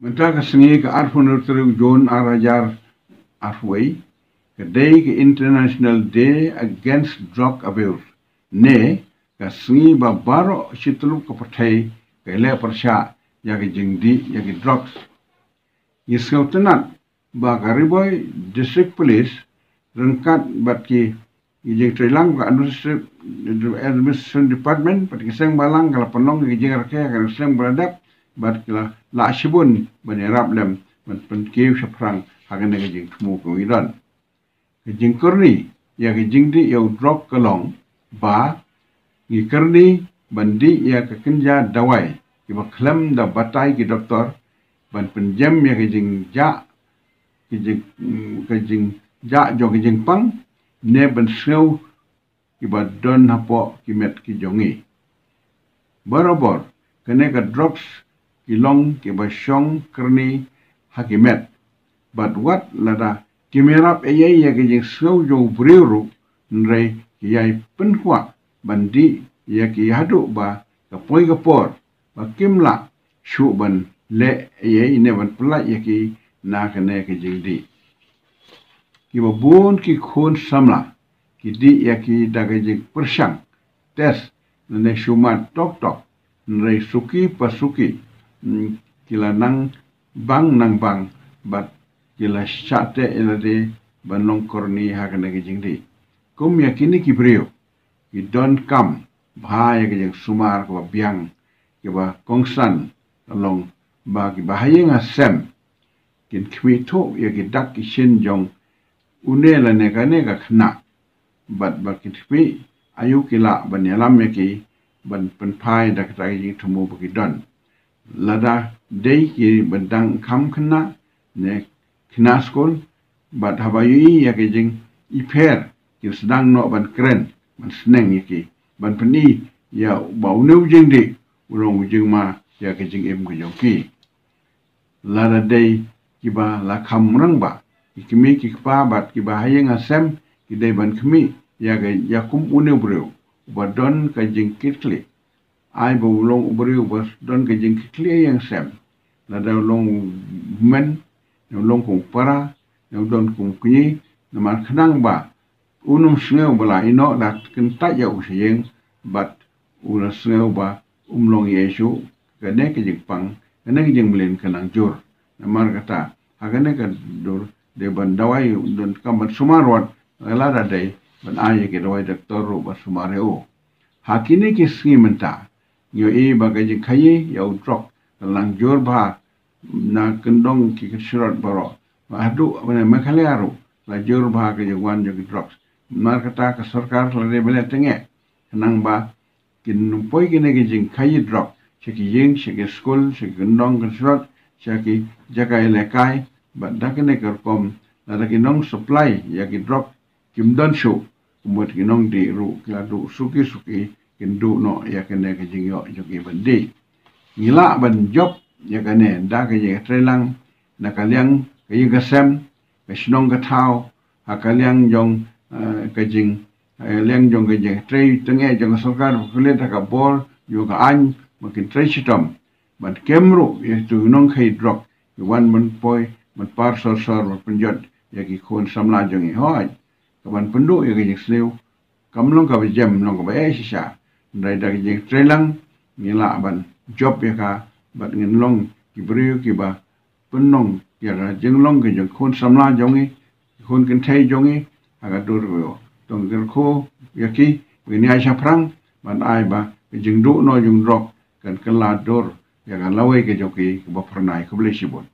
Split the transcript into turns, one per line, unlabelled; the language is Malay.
Mentah kesengi ke arfun terus John Arajar arfway ke day ke International Day Against Drug Abuse. Ne kesengi babaro situlu ke pertai ke le persya ya ke jengdi ya ke drugs. Yeskau tenat ba kariboy District Police rengkat bat ki Ijeng Trilang ke Administration Department pat kiseng balang kalau penong ke jeng rakyat kalau kiseng beradab bat kila la shibun benerap lem penkiu seprang hagan ke jeng temu ke Iran ke jeng kurni ya ke jeng di ya drop kelong ba ngi kurni bandi ya ke kenja dawai ki ba klem da batai ki doktor ban penjam ya ke jeng ja ke jeng ja jo ke jeng pang ne ban seu ki ba don hapo ki met ki jongi barabor kene ka drugs ki long ki ba shong kerni hakimet but what lada ki merap ye ya ki jing seu jo briuru nrei ki yai penhua bandi ya ki hadu ba ka poi ka por ba kimla shu ban le ye ne ban pla ya ki na kene ki jing di ki ba bun ki khun samla ki di ya ki daga jing persang tes ne shumat tok tok nrei suki pasuki kila nang bang bat kila syate elade banong korni hakana ki jing di kum ya kini ki brio ki don kam bahaya ki jing sumar ko biang ki ba kongsan along ba ki bahaya nga sem kin kwito ya ki dak ki shin jong unela ne ka khna bat ba ki twi ayu kila ban yalam me ki ban penpai dak ta ki thumu ba ki don lada dei ki bendang kam kena ne kena skol bat habayi ya ke jing iper ki sedang no ban kren ban seneng ki ban peni ya bau neu jing di ulong jing ma ya ke jing em ko yoki lada dei ki ba la kam rang ba ki mi ki pa bat ki ba hayeng asem ki dei ban kmi ya ke ya kum uneu breu ba don ka jing kitli ai bo long beriu bos don ke jing kli yang sem la da long men no long kong para no don kong kni no man khnang ba unum sneu bala ino la ken ta ya usiyeng bat ula sneu ba long yesu ke ne ke jing pang ne ke jing mlen kanang jur na mar kata agane ka dur de ban dawai don kam sumarwat la da dei ban aye ke dawai doktor ro ba sumareo hakini ki simenta yo bagai jing khaye ya drop lang jor ba na kendong ki surat baro adu mana makhaliaru la jor ba ke jwan jo drops mar kata ka sarkar le bele tenge nang ba kin poi ki ne ki jing khaye drop che ki jing che ki school che kendong ke surat che ki jaga elekai ba dakne kar kom la ki nong supply ya ki drop kim don show kumot ki nong di ru la du suki kindu no ya kene ke jingyo jogi bandi ngila ban job ya kene da ke je trelang na kalyang ke ye gasem ke shnong ka thao ha kalyang jong ke jing leng jong ke je tre tenge jong sarkar kule ta ka bor yo ka an makin tre chitom ban kemru ye tu nong khai drop wan man poi man par sor penjot ya ki khon samla jong hoi ka ban pendu ye ke jing sleu kamlong ka jem long ka ba sha dari jeng trelang ngila ban job ya ka bat ngin long ki brio ki ba penong ya ga jeng long ke jeng khon samla jongi khon ken thai jongi aga dur go tong ger kho ya ki ni ai sha prang ban ai ba ke jeng du no jung drop kan kala dor ya ga lawe ke joki ba pernai ko ble sibon